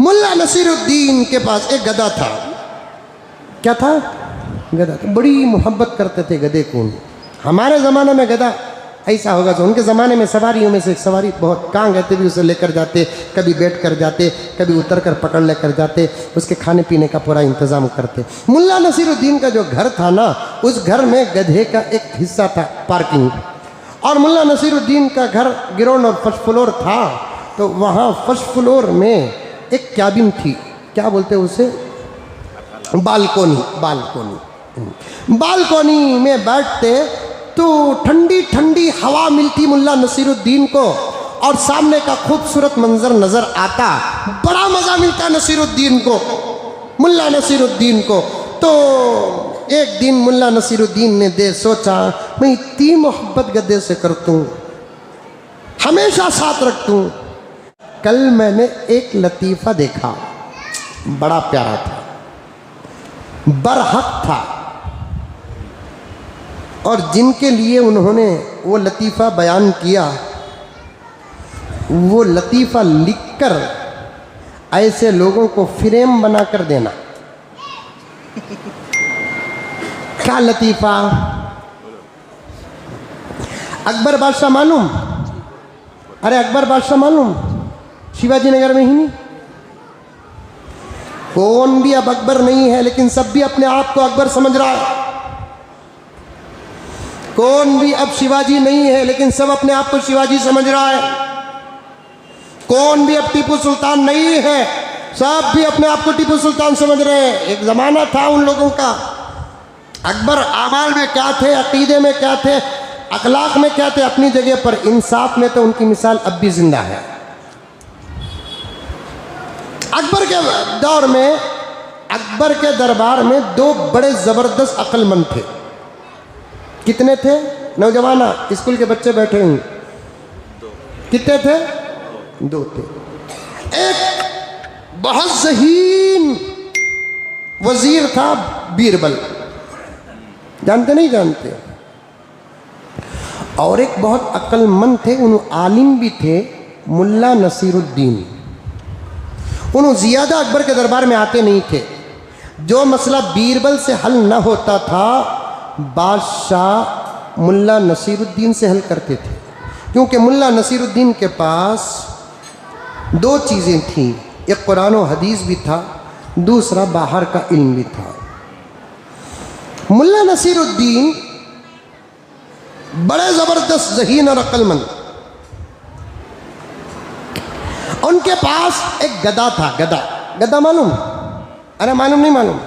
मुल्ला नसीरुद्दीन के पास एक गधा था। क्या था? गधा था। बड़ी मोहब्बत करते थे गधे को। हमारे ज़माने में गधा ऐसा होगा तो उनके ज़माने में सवारियों में से एक सवारी बहुत कांग रहते भी उसे लेकर जाते, कभी बैठ कर जाते, कभी उतर कर पकड़ लेकर जाते, उसके खाने पीने का पूरा इंतज़ाम करते। मुल्ला नसीरुद्दीन का जो घर था ना, उस घर में गधे का एक हिस्सा था पार्किंग, और मुल्ला नसीरुद्दीन का घर ग्राउंड और फर्स्ट फ्लोर था। तो वहाँ फर्स्ट फ्लोर में एक कैबिन थी, क्या बोलते उसे, बालकोनी। बालकोनी बालकोनी में बैठते तो ठंडी ठंडी हवा मिलती मुल्ला नसीरुद्दीन को, और सामने का खूबसूरत मंजर नज़र आता। बड़ा मज़ा मिलता नसीरुद्दीन को, मुल्ला नसीरुद्दीन को। तो एक दिन मुल्ला नसीरुद्दीन ने सोचा, मैं इतनी मोहब्बत गधे से करतूँ, हमेशा साथ रखतूँ। कल मैंने एक लतीफ़ा देखा, बड़ा प्यारा था, बरहक था, और जिनके लिए उन्होंने वो लतीफ़ा बयान किया, वो लतीफ़ा लिखकर ऐसे लोगों को फ्रेम बना कर देना। क्या लतीफ़ा? अकबर बादशाह मालूम? अरे अकबर बादशाह मालूम, शिवाजी नगर में ही नहीं। कौन भी अब अकबर नहीं है, लेकिन सब भी अपने आप को अकबर समझ रहा है। कौन भी अब शिवाजी नहीं है, लेकिन सब अपने आप को शिवाजी समझ रहा है। कौन भी अब टीपू सुल्तान नहीं है, सब भी अपने आप को टीपू सुल्तान समझ रहे हैं। एक ज़माना था उन लोगों का। अकबर आमाल में क्या थे, अकीदे में क्या थे, अखलाक में क्या थे, अपनी जगह पर, इंसाफ में तो उनकी मिसाल अब भी जिंदा है। अकबर के दौर में, अकबर के दरबार में दो बड़े ज़बरदस्त अक्लमंद थे। कितने थे? नौजवाना, स्कूल के बच्चे बैठे हैं, कितने थे? दो थे। एक बहुत ज़हीन वजीर था बीरबल, जानते नहीं जानते? और एक बहुत अक्लमंद थे, उन आलिम भी थे, मुल्ला नसीरुद्दीन। उन्होंने ज़्यादा अकबर के दरबार में आते नहीं थे। जो मसला बीरबल से हल न होता था, बादशाह मुल्ला नसीरुद्दीन से हल करते थे, क्योंकि मुल्ला नसीरुद्दीन के पास दो चीज़ें थीं, एक कुरान और हदीस भी था, दूसरा बाहर का इल्म भी था। मुल्ला नसीरुद्दीन बड़े ज़बरदस्त ज़हीन और अक्लमंद। उनके पास एक गधा था। गधा मालूम? अरे मालूम नहीं मालूम?